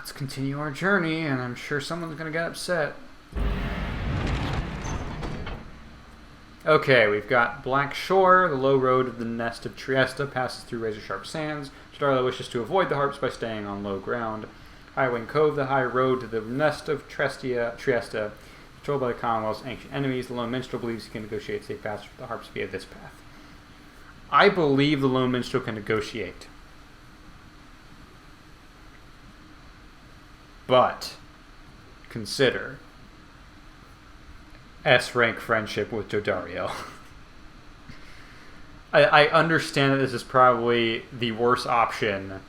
let's continue our journey, and I'm sure someone's going to get upset. Okay, we've got Black Shore. The low road of the nest of Trieste passes through razor-sharp sands. Jodariel wishes to avoid the harps by staying on low ground. Highwing Cove, the high road to the nest of Trieste, controlled by the Commonwealth's ancient enemies. The lone minstrel believes he can negotiate safe passage with the harps via this path. I believe the lone minstrel can negotiate. But consider S-rank friendship with Jodariel. I understand that this is probably the worst option,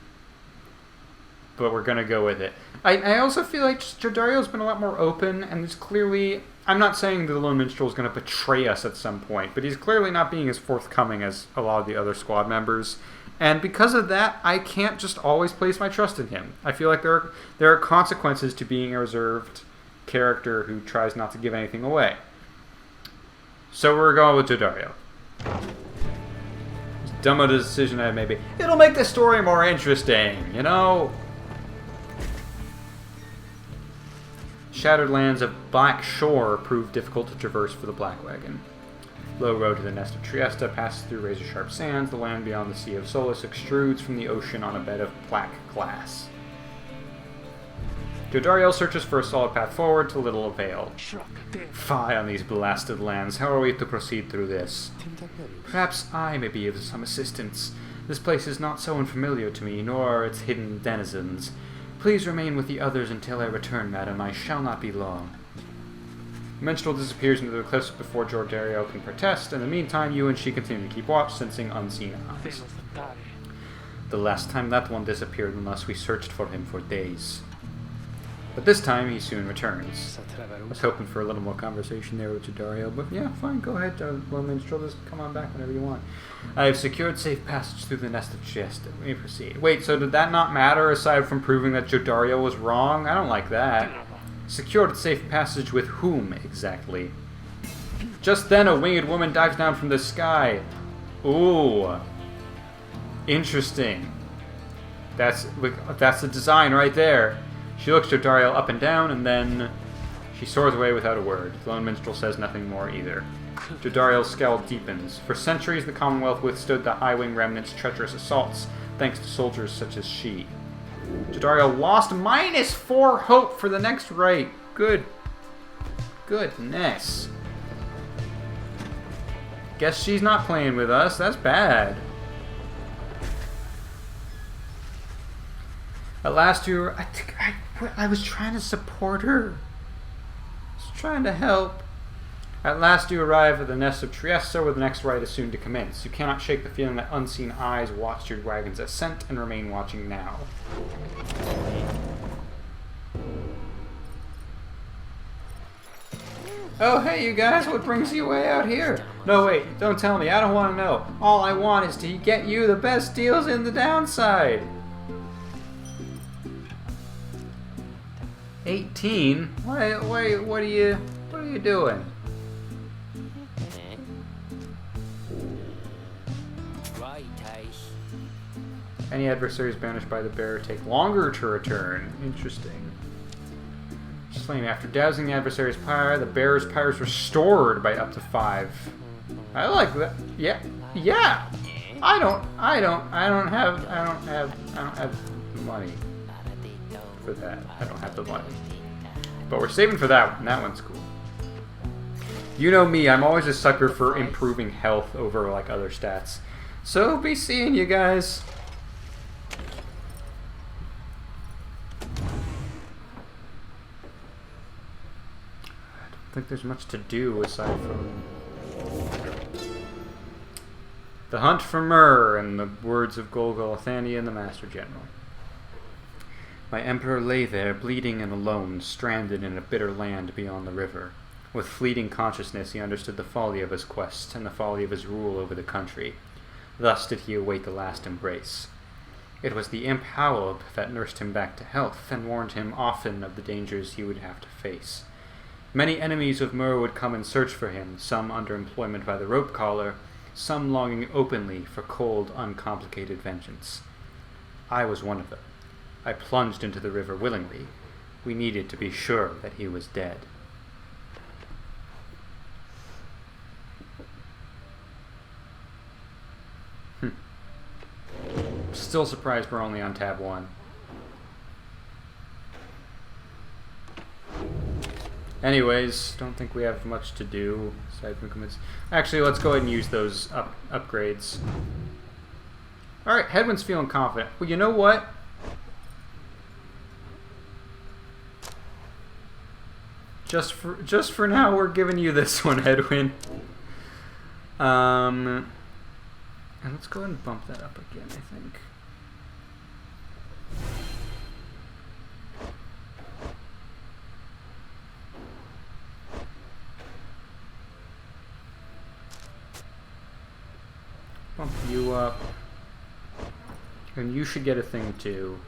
but we're going to go with it. I also feel like Jodariel's been a lot more open, and it's clearly... I'm not saying the Lone Minstrel is going to betray us at some point, but he's clearly not being as forthcoming as a lot of the other squad members. And because of that, I can't just always place my trust in him. I feel like there are consequences to being a reserved character who tries not to give anything away. So we're going with Jodariel. As dumb a decision I may be, it'll make the story more interesting, you know? Shattered lands of Black Shore proved difficult to traverse for the Black Wagon. Low road to the nest of Trieste passes through razor-sharp sands. The land beyond the Sea of Solace extrudes from the ocean on a bed of black glass. Jodariel searches for a solid path forward to little avail. Fie on these blasted lands. How are we to proceed through this? Perhaps I may be of some assistance. This place is not so unfamiliar to me, nor are its hidden denizens. Please remain with the others until I return, madam. I shall not be long. The minstrel disappears into the cliffs before Jodariel can protest. In the meantime, you and she continue to keep watch, sensing unseen eyes. The last time that one disappeared unless we searched for him for days. But this time, he soon returns. I was hoping for a little more conversation there with Jodariel, but yeah, fine, go ahead, Lone Minstrel, just come on back whenever you want. I have secured safe passage through the nest of Trieste. Let me proceed. Wait, so did that not matter aside from proving that Jodariel was wrong? I don't like that. Secured safe passage with whom, exactly? Just then, a winged woman dives down from the sky. Ooh. Interesting. That's the design right there. She looks Jodariel up and down, and then she soars away without a word. The Lone Minstrel says nothing more either. Jodariel's scowl deepens. For centuries, the Commonwealth withstood the High-Wing Remnant's treacherous assaults, thanks to soldiers such as she. Jodariel lost -4 hope for the next right. Goodness. Guess she's not playing with us. That's bad. At last I was trying to support her. I was trying to help. At last you arrive at the nest of Trieste, where the next rite is soon to commence. You cannot shake the feeling that unseen eyes watched your wagon's ascent and remain watching now. Oh, hey, you guys, what brings you way out here? No, wait, don't tell me. I don't want to know. All I want is to get you the best deals in the downside. 18? What are you doing? Any adversaries banished by the bear take longer to return. Interesting. Slain after dousing the adversary's pyre, the bear's pyre is restored by up to 5. I like that. Yeah. I don't have money for that. I don't have the money. But we're saving for that one. That one's cool. You know me, I'm always a sucker for improving health over like other stats. So be seeing you guys. I don't think there's much to do aside from the hunt for myrrh and the words of Golgotha, the Master General. My emperor lay there, bleeding and alone, stranded in a bitter land beyond the river. With fleeting consciousness, he understood the folly of his quest and the folly of his rule over the country. Thus did he await the last embrace. It was the imp Howell that nursed him back to health and warned him often of the dangers he would have to face. Many enemies of Myrrh would come and search for him, some under employment by the rope collar, some longing openly for cold, uncomplicated vengeance. I was one of them. I plunged into the river willingly. We needed to be sure that he was dead. Still surprised we're only on tab 1. Anyways, don't think we have much to do. Actually, let's go ahead and use those upgrades. Alright, Hedwyn's feeling confident. Well, you know what? Just for now, we're giving you this one, Hedwyn. And let's go ahead and bump that up again, I think. Bump you up. And you should get a thing too.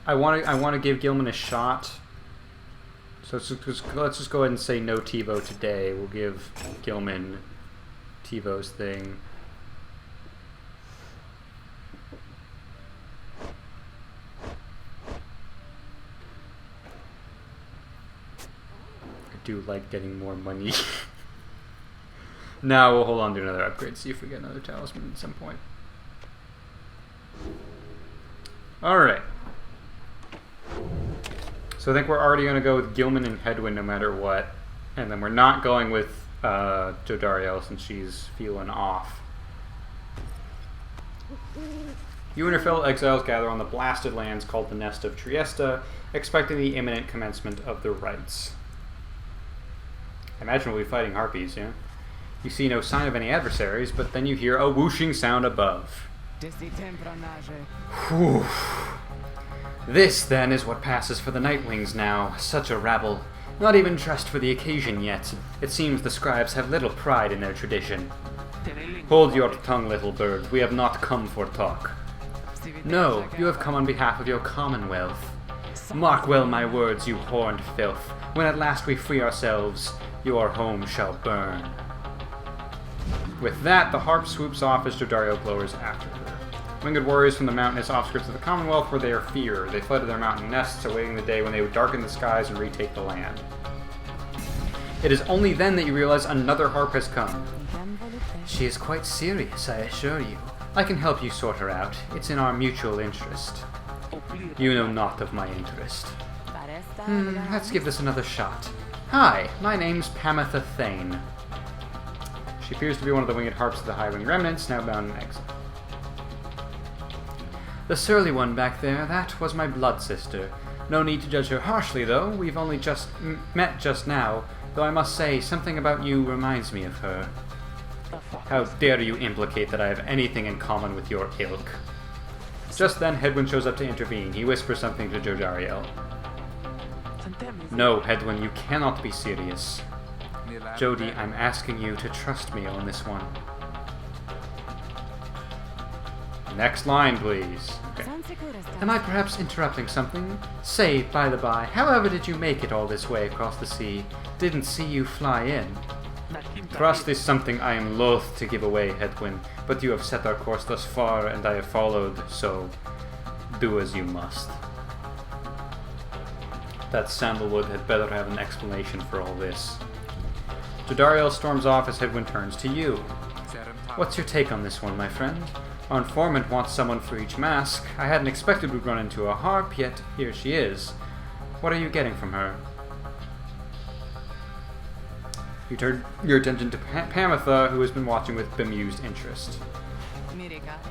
I want to give Gilman a shot. So let's just go ahead and say no TiVo today. We'll give Gilman TiVo's thing. I do like getting more money. Now we'll hold on to another upgrade, see if we get another talisman at some point. Alright. So I think we're already going to go with Gilman and Hedwyn no matter what. And then we're not going with Jodariel since she's feeling off. You and your fellow exiles gather on the blasted lands called the Nest of Trieste, expecting the imminent commencement of the rites. I imagine we'll be fighting harpies, yeah? You see no sign of any adversaries, but then you hear a whooshing sound above. Whew. This, then, is what passes for the Nightwings now. Such a rabble. Not even dressed for the occasion yet. It seems the scribes have little pride in their tradition. Hold your tongue, little bird. We have not come for talk. No, you have come on behalf of your commonwealth. Mark well my words, you horned filth. When at last we free ourselves, your home shall burn. With that, the harp swoops off as Jodariel glowers after her. Winged warriors from the mountainous offskirts of the Commonwealth were their fear. They fled to their mountain nests, awaiting the day when they would darken the skies and retake the land. It is only then that you realize another harp has come. She is quite serious, I assure you. I can help you sort her out. It's in our mutual interest. You know naught of my interest. Let's give this another shot. Hi, my name's Pamitha Thane. She appears to be one of the winged harps of the High Wing remnants, now bound in exile. The surly one back there, that was my blood sister. No need to judge her harshly, though. We've only just met just now, though I must say, something about you reminds me of her. How dare you implicate that I have anything in common with your ilk? Just then, Hedwyn shows up to intervene. He whispers something to Jodariel. No, Hedwyn, you cannot be serious. Jody, I'm asking you to trust me on this one. Next line, please. Okay. Am I perhaps interrupting something? Say, by the by, however did you make it all this way across the sea? Didn't see you fly in. Trust is something I am loath to give away, Hedwyn, but you have set our course thus far, and I have followed, so do as you must. That Sandalwood had better have an explanation for all this. Jodariel storms off as Hedwyn turns to you. What's your take on this one, my friend? Our informant wants someone for each mask. I hadn't expected we'd run into a harp, yet here she is. What are you getting from her? You turn your attention to Pamitha, who has been watching with bemused interest.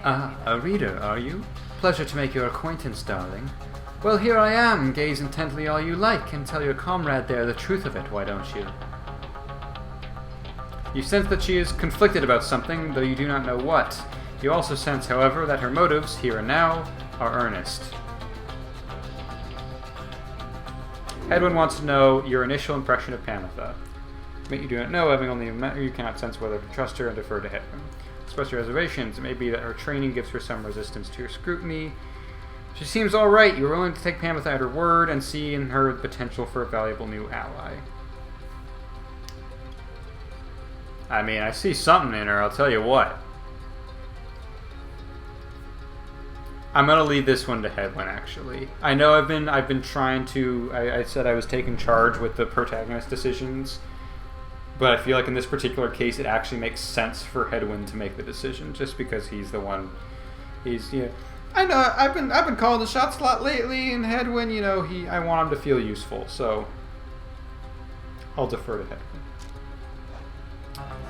A reader, are you? Pleasure to make your acquaintance, darling. Well, here I am. Gaze intently all you like, and tell your comrade there the truth of it, why don't you? You sense that she is conflicted about something, though you do not know what. You also sense, however, that her motives, here and now, are earnest. Hedwyn wants to know your initial impression of Pamitha. But you do not know, having only met her, you cannot sense whether to trust her and defer to Hedwyn. Express your reservations. It may be that her training gives her some resistance to your scrutiny. She seems alright. You're willing to take Pamitha at her word and see in her the potential for a valuable new ally. I mean, I see something in her, I'll tell you what. I'm gonna leave this one to Hedwyn, actually. I know I've been trying to... I said I was taking charge with the protagonist decisions, but I feel like in this particular case it actually makes sense for Hedwyn to make the decision, just because he's the one... He's, you know... I know, I've been calling the shots a lot lately, and Hedwyn, you know, I want him to feel useful, so... I'll defer to Hedwyn.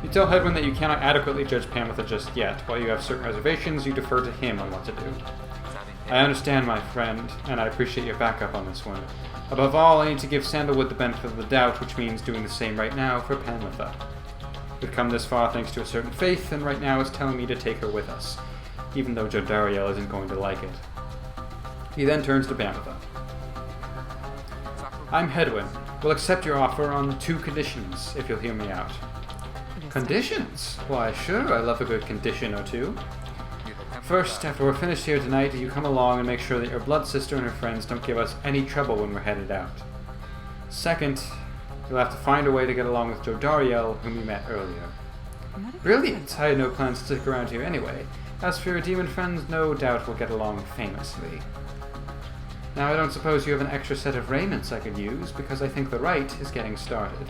You tell Hedwyn that you cannot adequately judge Pamitha just yet. While you have certain reservations, you defer to him on what to do. I understand, my friend, and I appreciate your backup on this one. Above all, I need to give Sandalwood the benefit of the doubt, which means doing the same right now for Pamitha. We've come this far thanks to a certain faith, and right now it's telling me to take her with us, even though Jodariel isn't going to like it. He then turns to Pamitha. I'm Hedwyn. We'll accept your offer on 2 conditions, if you'll hear me out. Conditions? Why, sure, I love a good condition or 2. First, after we're finished here tonight, you come along and make sure that your blood sister and her friends don't give us any trouble when we're headed out. Second, you'll have to find a way to get along with Jodariel, whom you met earlier. Brilliant! I had no plans to stick around here anyway. As for your demon friends, no doubt we'll get along famously. Now, I don't suppose you have an extra set of raiments I could use, because I think the rite is getting started.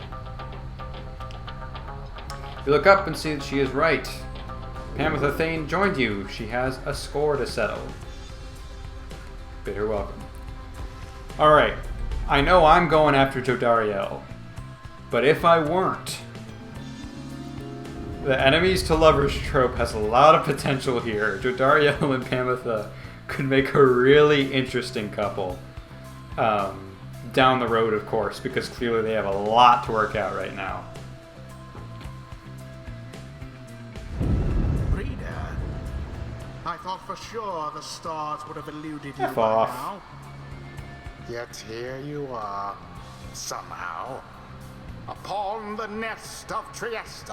You look up and see that she is right. Pamitha Thane joined you. She has a score to settle. Bid her welcome. Alright, I know I'm going after Jodariel, but if I weren't, the enemies to lovers trope has a lot of potential here. Jodariel and Pamitha could make a really interesting couple. Down the road, of course, because clearly they have a lot to work out right now. I thought for sure the stars would have eluded you F by off. now. Yet here you are, somehow, upon the nest of Trieste.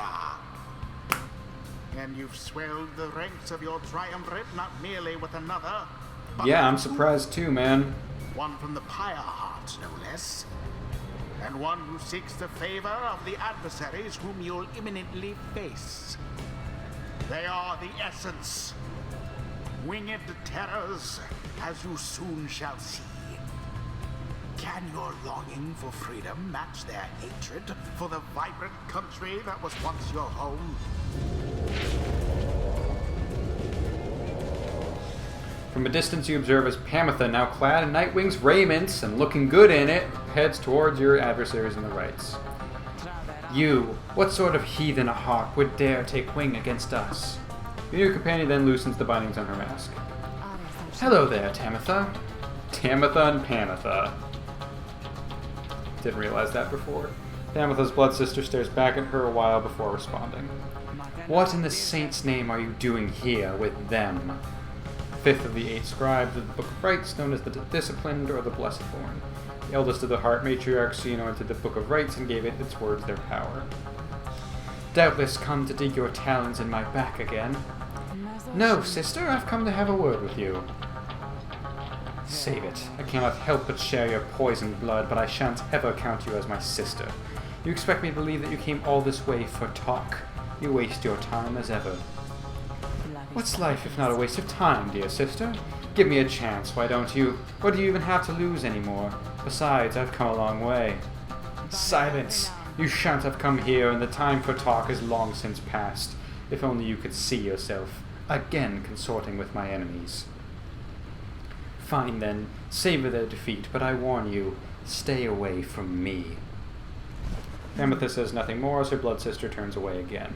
And you've swelled the ranks of your triumvirate not merely with another, but Yeah, I'm surprised too, man. one from the Pyre heart, no less. And one who seeks the favor of the adversaries whom you'll imminently face. They are the essence. Winged terrors, as you soon shall see. Can your longing for freedom match their hatred for the vibrant country that was once your home? From a distance you observe as Pamitha, now clad in Nightwing's raiments and looking good in it, heads towards your adversaries in the rights. You, what sort of heathen hawk would dare take wing against us? Your new companion then loosens the bindings on her mask. Hello there, Tamitha. Tamitha and Pamitha. Didn't realize that before. Pamitha's blood sister stares back at her a while before responding. What in the saint's name are you doing here with them? 5th of the 8 scribes of the Book of Rites, known as the Disciplined or the Blessedborn. The eldest of the Heart matriarchs, anointed the Book of Rites and gave it its words their power. Doubtless come to dig your talons in my back again. No, sister, I've come to have a word with you. Save it. I cannot help but share your poisoned blood, but I shan't ever count you as my sister. You expect me to believe that you came all this way for talk? You waste your time as ever. What's life if not a waste of time, dear sister? Give me a chance, why don't you? What do you even have to lose anymore? Besides, I've come a long way. Silence! You shan't have come here, and the time for talk is long since past. If only you could see yourself, again consorting with my enemies. Fine then, savor their defeat, but I warn you, stay away from me. Pamitha says nothing more as her blood sister turns away again.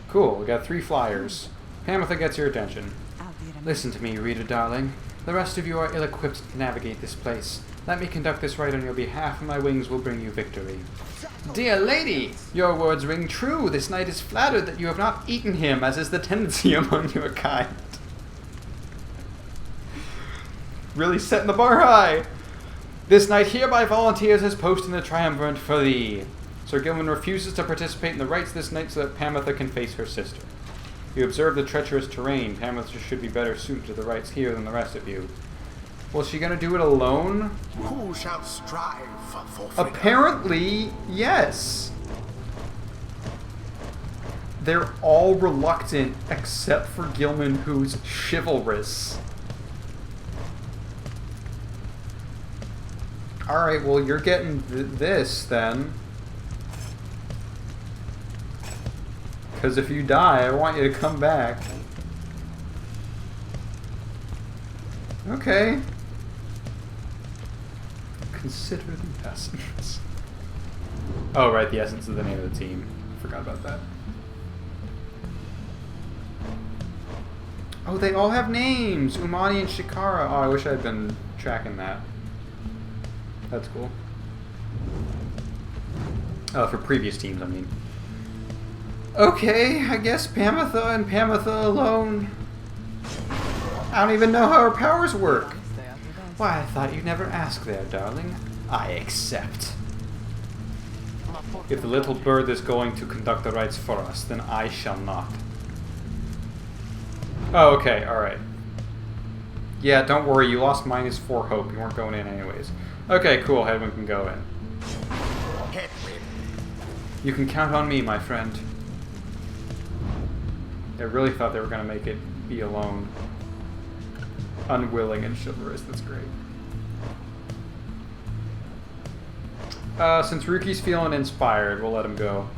Cool, we got 3 flyers. Pamitha gets your attention. Listen to me, reader darling. The rest of you are ill-equipped to navigate this place. Let me conduct this rite on your behalf, and my wings will bring you victory. Dear lady, your words ring true. This knight is flattered that you have not eaten him, as is the tendency among your kind. Really setting the bar high. This knight hereby volunteers his post in the triumvirate for thee. Sir Gilman refuses to participate in the rites this night so that Pamitha can face her sister. You observe the treacherous terrain. Pamitha should be better suited to the rites here than the rest of you. Well, is she gonna do it alone? Who shall strive for freedom? Apparently, yes. They're all reluctant except for Gilman, who's chivalrous. Alright, well, you're getting this, then. Because if you die, I want you to come back. Okay. Consider the essence. Oh, right, the essence is the name of the team. Forgot about that. Oh, they all have names! Umani and Shikara. Oh, I wish I'd been tracking that. That's cool. For previous teams, I mean. Okay, I guess Pamitha and Pamitha alone. I don't even know how her powers work. Why, I thought you'd never ask there, darling. I accept. If the little bird is going to conduct the rites for us, then I shall not. Oh, okay, alright. Yeah, don't worry, you lost -4 hope. You weren't going in anyways. Okay, cool, Hedwyn can go in. Hedwyn. You can count on me, my friend. I really thought they were going to make it be alone. Unwilling and chivalrous, that's great. Since Ruki's feeling inspired, we'll let him go.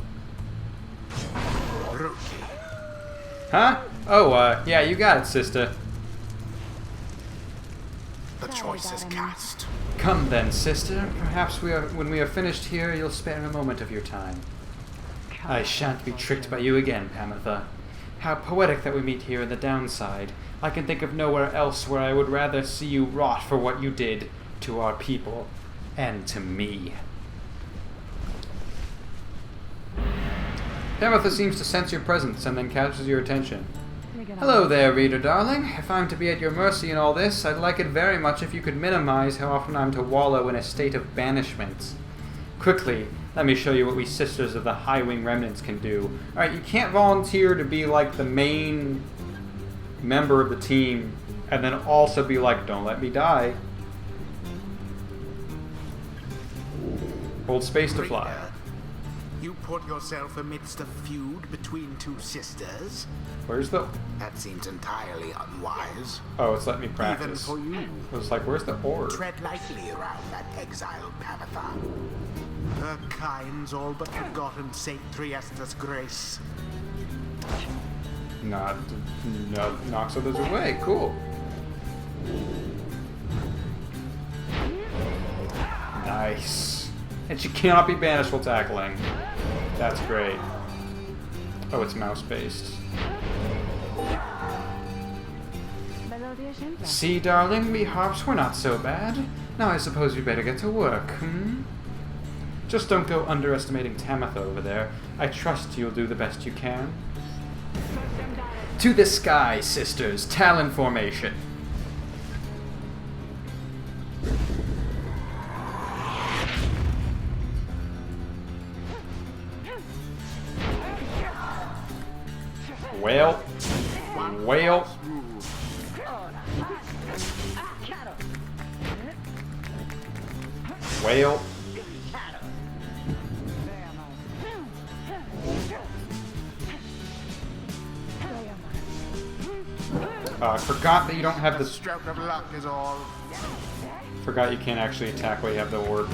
Ruki. Huh? Oh, yeah, you got it, sister. The choice is cast. Come then, sister. Perhaps when we are finished here, you'll spare a moment of your time. I shan't be tricked by you again, Pamitha. How poetic that we meet here in the downside. I can think of nowhere else where I would rather see you rot for what you did to our people and to me. Pamitha seems to sense your presence and then catches your attention. Hello there, reader darling. If I'm to be at your mercy in all this, I'd like it very much if you could minimize how often I'm to wallow in a state of banishment. Quickly, let me show you what we Sisters of the High Wing Remnants can do. Alright, you can't volunteer to be like the main member of the team and then also be like, don't let me die. Hold space to fly. You put yourself amidst a feud between two sisters? Where's the... That seems entirely unwise. Oh, it's let me practice. Even for you. I was like, where's the orb? Tread lightly around that exiled Pamitha. Her kind's all but forgotten Saint Triesta's grace. No, knocks others away. Cool. Nice. And she cannot be banished while tackling. That's great. Oh, it's mouse-based. See, darling, we harps were not so bad. Now I suppose you better get to work, hmm? Just don't go underestimating Pamitha over there. I trust you'll do the best you can. To the sky, sisters. Talon formation. Well. I forgot that you don't have the stroke of luck is all. Forgot you can't actually attack while you have the orb.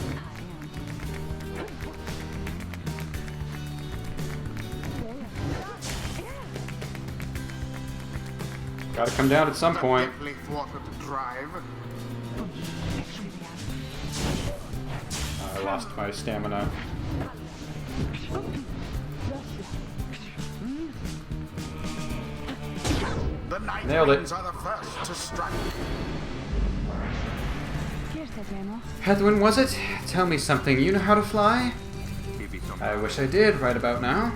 Gotta come down at some point. I lost my stamina. Nailed it. Are the first to strike. Hedwyn, was it? Tell me something. You know how to fly? I wish I did right about now.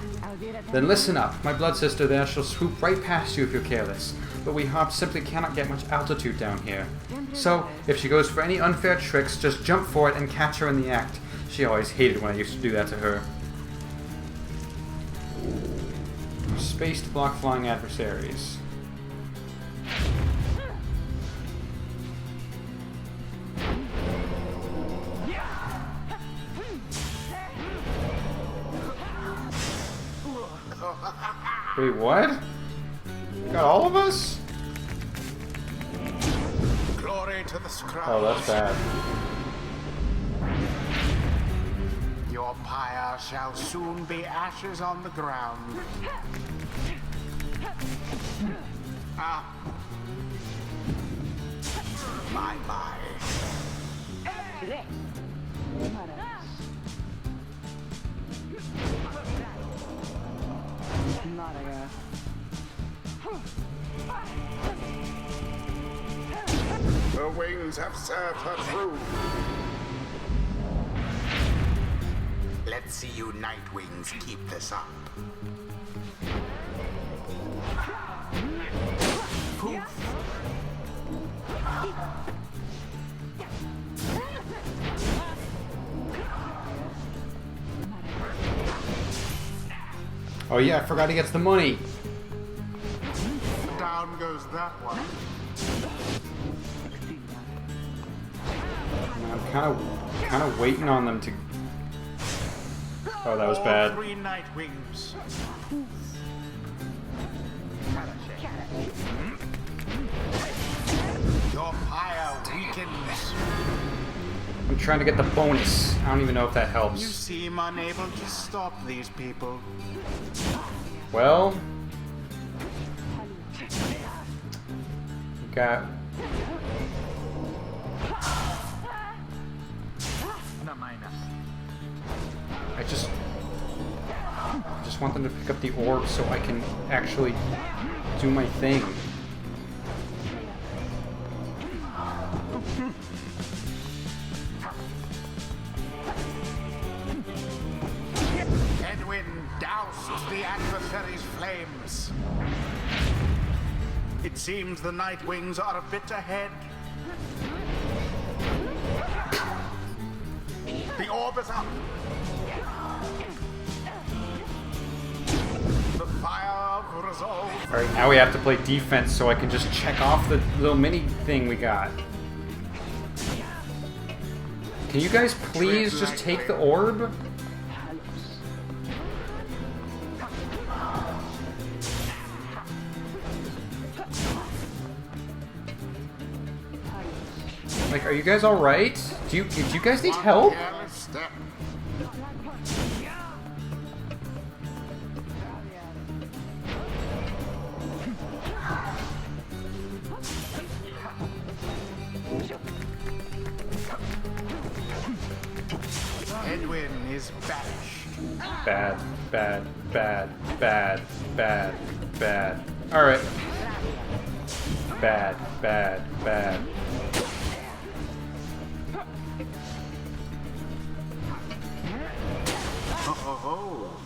Then listen up. My blood sister there shall swoop right past you if you're careless. But we hops simply cannot get much altitude down here. So, if she goes for any unfair tricks, just jump for it and catch her in the act. She always hated when I used to do that to her. Space to block flying adversaries. Wait, what? Got all of us? Glory to the scribes. Oh, that's bad. Your pyre shall soon be ashes on the ground. Ah. My. Her wings have served her true. Let's see you Nightwings keep this up. Poof. Oh yeah, I forgot he gets the money. Down goes that one. I'm kind of waiting on them to. Oh, that was bad. All 3 Nightwings. Your pyre weakens. I'm trying to get the bonus. I don't even know if that You helps. seem unable to stop these people. Well, we got. I just want them to pick up the orb so I can actually do my thing. Hedwyn doused the adversary's flames. It seems the Nightwings are a bit ahead. The orb is up. The fire of resolve. Alright, now we have to play defense so I can just check off the little mini thing we got. Can you guys please just take the orb? Like, are you guys alright? Do you guys need help? Careless step. Hedwyn is banished. Bad, bad, bad, bad, bad, bad. Alright. Bad, bad, bad. Oh.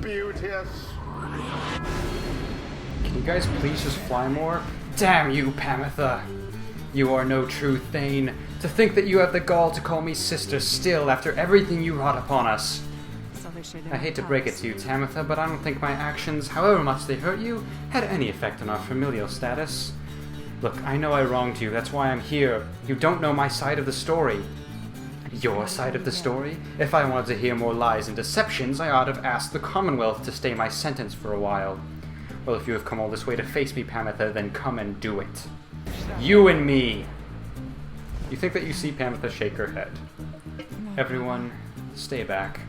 Beauteous. Can you guys please just fly more? Damn you, Pamitha! You are no true Thane. To think that you have the gall to call me sister still after everything you wrought upon us. I hate to break it to you, Tamitha, but I don't think my actions, however much they hurt you, had any effect on our familial status. Look, I know I wronged you, that's why I'm here. You don't know my side of the story. Your side of the story? If I wanted to hear more lies and deceptions, I ought to have asked the Commonwealth to stay my sentence for a while. Well, if you have come all this way to face me, Pamitha, then come and do it. You and me! You think that you see Pamitha shake her head. Everyone, stay back.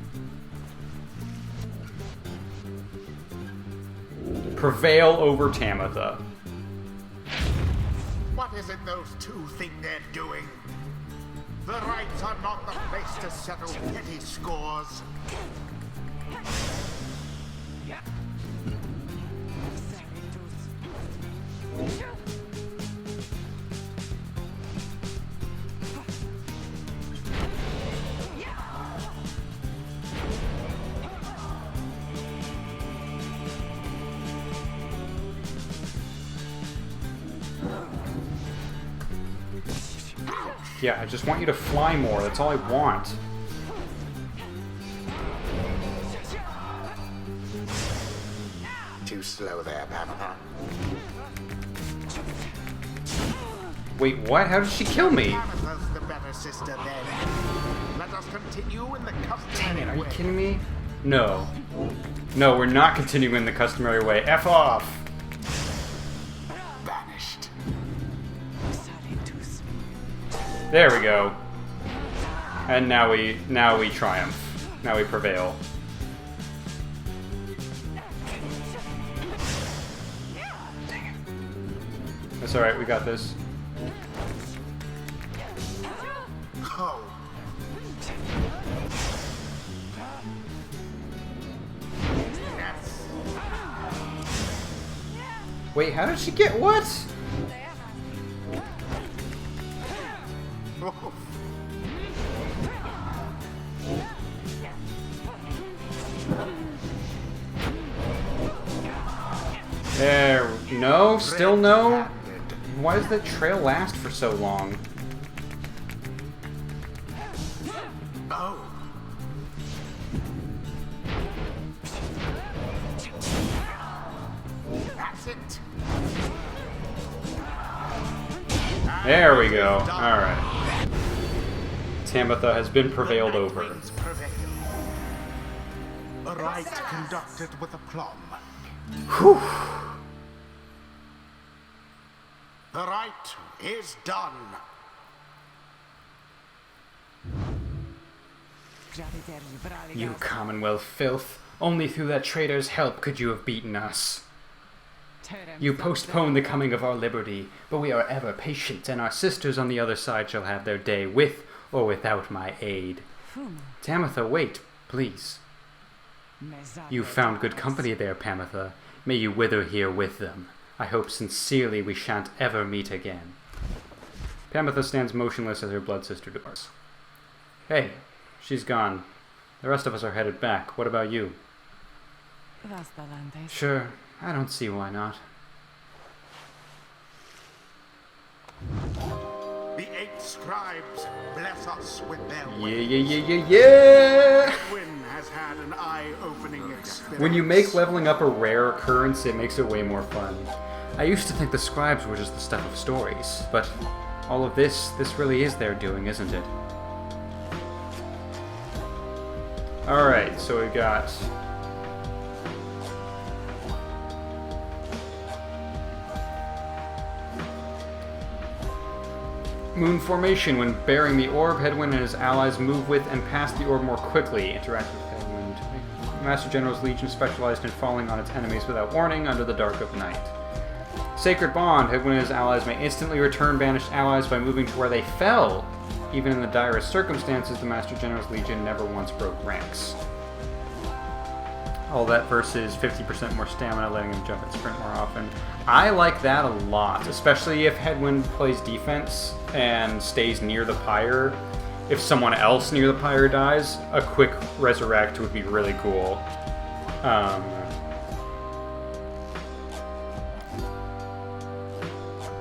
Prevail over Tamitha. What is it those two think they're doing? The rights are not the place to settle petty scores. Yeah, I just want you to fly more. That's all I want. Too slow there, Pamitha. Wait, what? How did she kill me? Pamitha's the better sister then. continue in the Dang it, customary are you way. kidding me? No. No, we're not continuing the customary way. F off! Banished. There we go. And now we triumph. Now we prevail. Dang it. That's alright, we got this. Oh. Yes. Wait, how did she get what? Oh. There. No? Still no? Red-handed. Why does that trail last for so long? Oh. That's it. There we go. Alright. Pamitha has been prevailed over. Winds prevail. A rite conducted with aplomb. Whew. The rite is done. You Commonwealth filth. Only through that traitor's help could you have beaten us. You postpone the coming of our liberty, but we are ever patient, and our sisters on the other side shall have their day with or without my aid. Pamitha, wait, please. You found good company there, Pamitha. May you wither here with them. I hope sincerely we shan't ever meet again. Pamitha stands motionless as her blood sister departs. Hey, she's gone. The rest of us are headed back. What about you? Sure, I don't see why not. The 8 scribes bless us with their Yeah! Hedwyn has had an eye-opening experience. When you make leveling up a rare occurrence, it makes it way more fun. I used to think the scribes were just the stuff of stories, but all of this really is their doing, isn't it? Alright, so we got... Moon formation. When bearing the orb, Hedwyn and his allies move with and past the orb more quickly. Interact with Hedwyn. Master General's Legion specialized in falling on its enemies without warning under the dark of night. Sacred Bond. Hedwyn and his allies may instantly return banished allies by moving to where they fell. Even in the direst circumstances, the Master General's Legion never once broke ranks. All that versus 50% more stamina, letting him jump and sprint more often. I like that a lot, especially if Hedwyn plays defense and stays near the Pyre. If someone else near the Pyre dies, a quick resurrect would be really cool.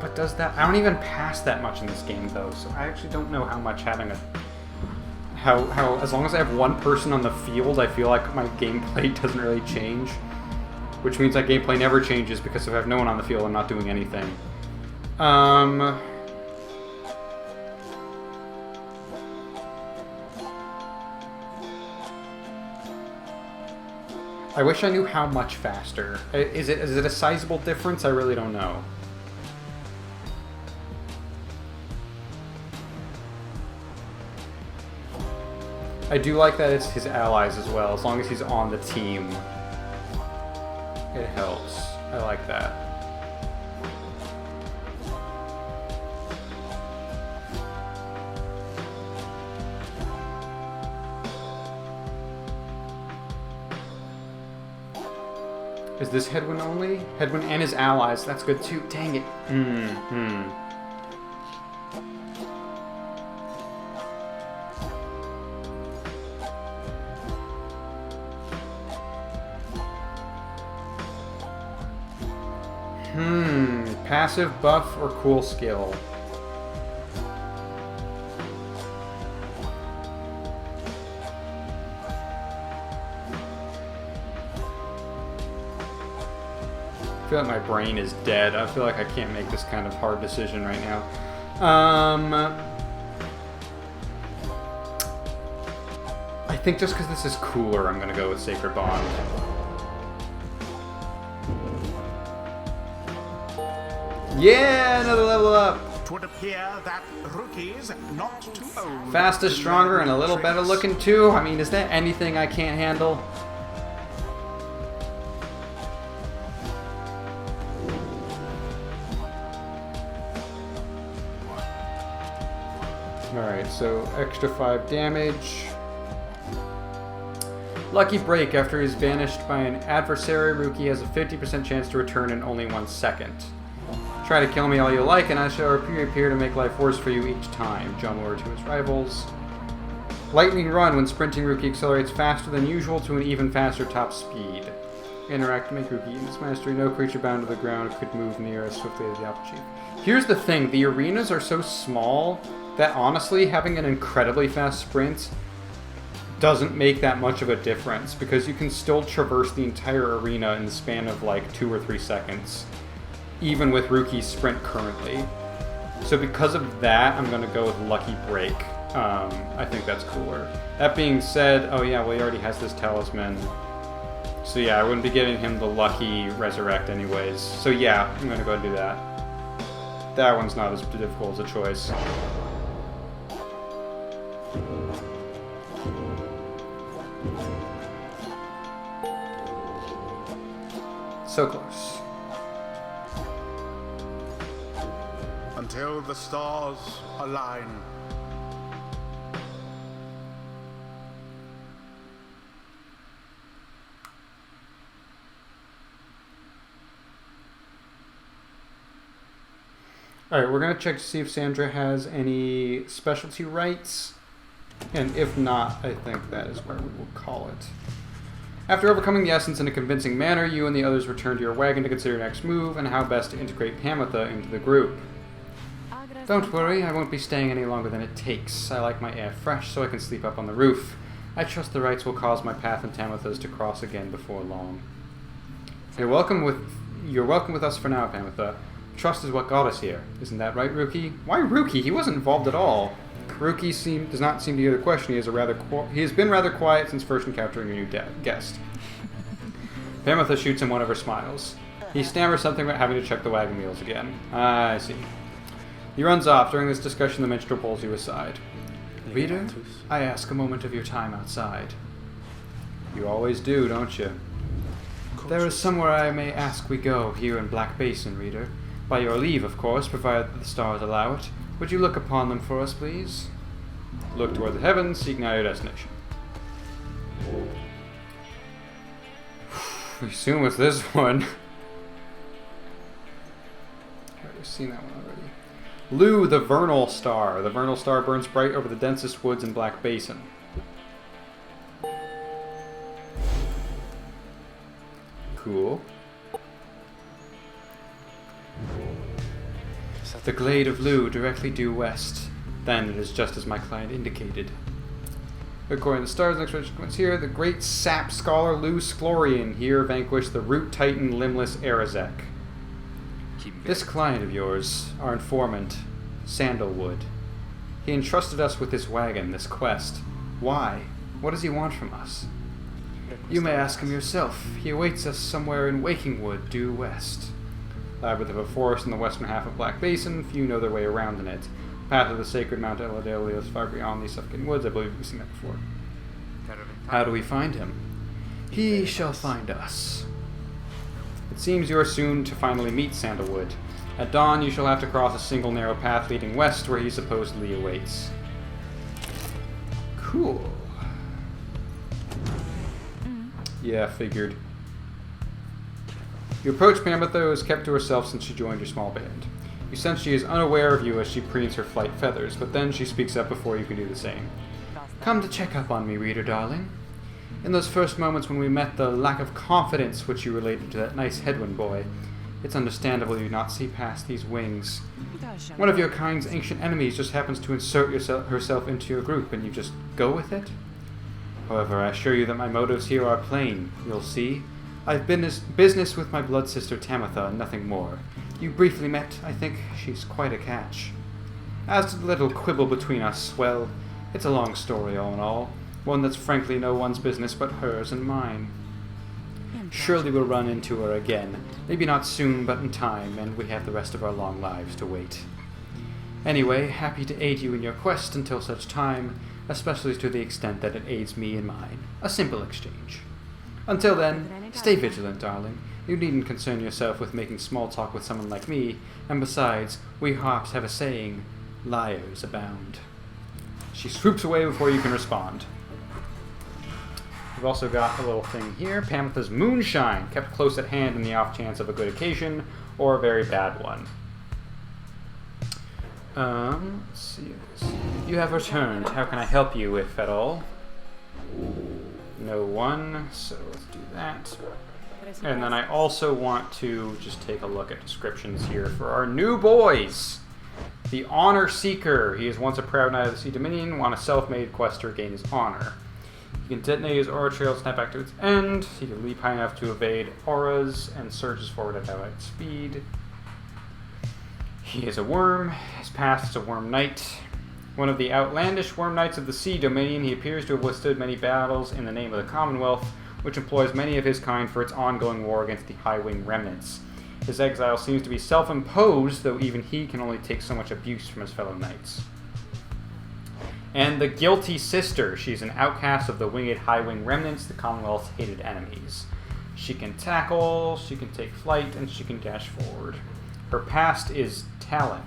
But does that... I don't even pass that much in this game, though, so I actually don't know how much having a... How as long as I have one person on the field, I feel like my gameplay doesn't really change. Which means that gameplay never changes, because if I have no one on the field, I'm not doing anything. I wish I knew how much faster. Is it a sizable difference? I really don't know. I do like that it's his allies as well. As long as he's on the team, it helps. I like that. Is this Hedwyn only? Hedwyn and his allies. That's good too. Dang it. Passive buff or cool skill? I feel like my brain is dead. I feel like I can't make this kind of hard decision right now. think just because this is cooler, I'm going to go with Sacred Bond. Yeah, another level up! It would appear that rookies not too old. Faster, stronger, and a little better looking too. I mean, is there anything I can't handle? Alright, so extra 5 damage. Lucky Break. After he's banished by an adversary, Rookie has a 50% chance to return in only 1 second. Try to kill me all you like, and I shall reappear to make life worse for you each time. Jump over to his rivals. Lightning Run. When sprinting, Rookie accelerates faster than usual to an even faster top speed. Interact to make Rookie use mastery. No creature bound to the ground could move near as swiftly as the Apple Chief. Here's the thing. The arenas are so small that honestly, having an incredibly fast sprint doesn't make that much of a difference, because you can still traverse the entire arena in the span of like 2 or 3 seconds, even with Rookie's sprint currently. So because of that, I'm going to go with Lucky Break. I think that's cooler. That being said, oh yeah, well he already has this talisman. So yeah, I wouldn't be giving him the Lucky Resurrect anyways. So yeah, I'm going to go and do that. That one's not as difficult as a choice. So close. Until the stars align. Alright, we're going to check to see if Sandra has any specialty rights. And if not, I think that is where we will call it. After overcoming the essence in a convincing manner, you and the others return to your wagon to consider your next move and how best to integrate Pamitha into the group. Don't worry, I won't be staying any longer than it takes. I like my air fresh so I can sleep up on the roof. I trust the rites will cause my path and Tamitha's to cross again before long. You're welcome with us for now, Pamitha. Trust is what got us here. Isn't that right, Rookie? Why Rookie? He wasn't involved at all. Rookie does not seem to hear the question. He has been rather quiet since first encountering your new guest. Pamitha shoots him one of her smiles. He stammers something about having to check the wagon wheels again. I see. He runs off. During this discussion, the minstrel pulls you aside. Reader, I ask a moment of your time outside. You always do, don't you? There is somewhere I may ask we go, here in Black Basin, Reader. By your leave, of course, provided that the stars allow it. Would you look upon them for us, please? Look toward the heavens, seek now your destination. We assume it's this one. I've seen that one already. Lu, the Vernal Star. The Vernal Star burns bright over the densest woods in Black Basin. Cool. The glade of Lu, directly due west. Then it is just as my client indicated. According to the stars, next sequence here, the great sap scholar Lu Sklorian here vanquished the root titan limbless Arazek. This client of yours, our informant, Sandalwood. He entrusted us with this wagon, this quest. Why? What does he want from us? You may ask him yourself. He awaits us somewhere in Wakingwood, due west. Labyrinth of a forest in the western half of Black Basin, few know their way around in it. Path of the sacred Mount Eladale is far beyond these suffocating woods. I believe we've seen that before. How do we find him? He shall find us. It seems you are soon to finally meet Sandalwood. At dawn, you shall have to cross a single narrow path leading west where he supposedly awaits. Cool. Yeah, figured. You approach Pamitha, who has kept to herself since she joined your small band. You sense she is unaware of you as she preens her flight feathers, but then she speaks up before you can do the same. Come to check up on me, reader darling. In those first moments when we met, the lack of confidence which you related to that nice Hedwyn boy, it's understandable you not see past these wings. One of your kind's ancient enemies just happens to insert herself into your group, and you just go with it? However, I assure you that my motives here are plain. You'll see. I've business with my blood sister Tamitha, and nothing more. You briefly met. I think she's quite a catch. As to the little quibble between us, well, it's a long story all in all. One that's frankly no one's business but hers and mine. Surely we'll run into her again. Maybe not soon, but in time, and we have the rest of our long lives to wait. Anyway, happy to aid you in your quest until such time, especially to the extent that it aids me in mine. A simple exchange. Until then, stay vigilant, darling. You needn't concern yourself with making small talk with someone like me, and besides, we harps have a saying, liars abound. She swoops away before you can respond. We've also got a little thing here, Pamitha's moonshine, kept close at hand in the off chance of a good occasion, or a very bad one. Let's see this. You have returned. How can I help you, if at all? No one, so let's do that. And then I also want to just take a look at descriptions here for our new boys. The Honor Seeker. He is once a proud knight of the Sea Dominion, on a self-made quest to regain his honor. He can detonate his aura trail, snap back to its end. He can leap high enough to evade auras, and surges forward at outright speed. He is a worm. His past is a worm knight. One of the outlandish worm knights of the Sea Dominion, he appears to have withstood many battles in the name of the Commonwealth, which employs many of his kind for its ongoing war against the High Wing remnants. His exile seems to be self-imposed, though even he can only take so much abuse from his fellow knights. And the Guilty Sister. She's an outcast of the winged High Wing remnants, the Commonwealth's hated enemies. She can tackle, she can take flight, and she can dash forward. Her past is Talon.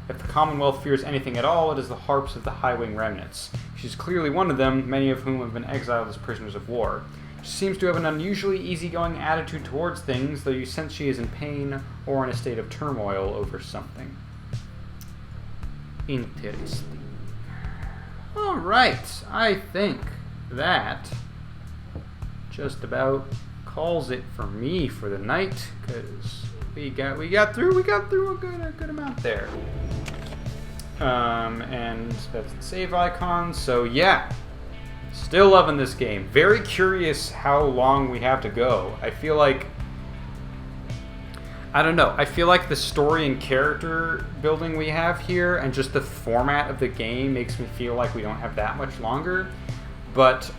If the Commonwealth fears anything at all, it is the harps of the High Wing remnants. She's clearly one of them, many of whom have been exiled as prisoners of war. She seems to have an unusually easygoing attitude towards things, though you sense she is in pain or in a state of turmoil over something. Interesting. Alright, I think that just about calls it for me for the night, because we got through a good amount there. And that's the save icon, so yeah. Still loving this game. Very curious how long we have to go. I feel like the story and character building we have here and just the format of the game makes me feel like we don't have that much longer. But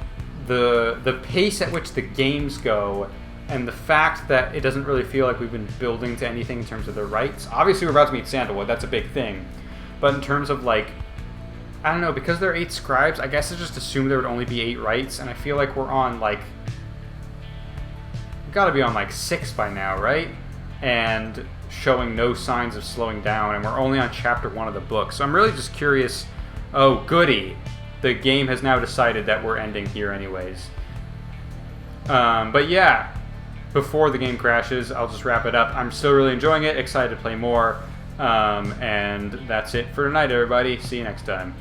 the pace at which the games go and the fact that it doesn't really feel like we've been building to anything in terms of the rights. Obviously, we're about to meet Sandalwood. That's a big thing. But in terms of, like, I don't know, because there are 8 scribes, I guess I just assumed there would only be 8 rights, and I feel like we're on, like, we've got to be on, like, 6 by now, right? And showing no signs of slowing down, and we're only on chapter 1 of the book. So I'm really just curious, oh, goody, the game has now decided that we're ending here anyways. But yeah, before the game crashes, I'll just wrap it up. I'm still really enjoying it, excited to play more. And that's it for tonight, everybody. See you next time.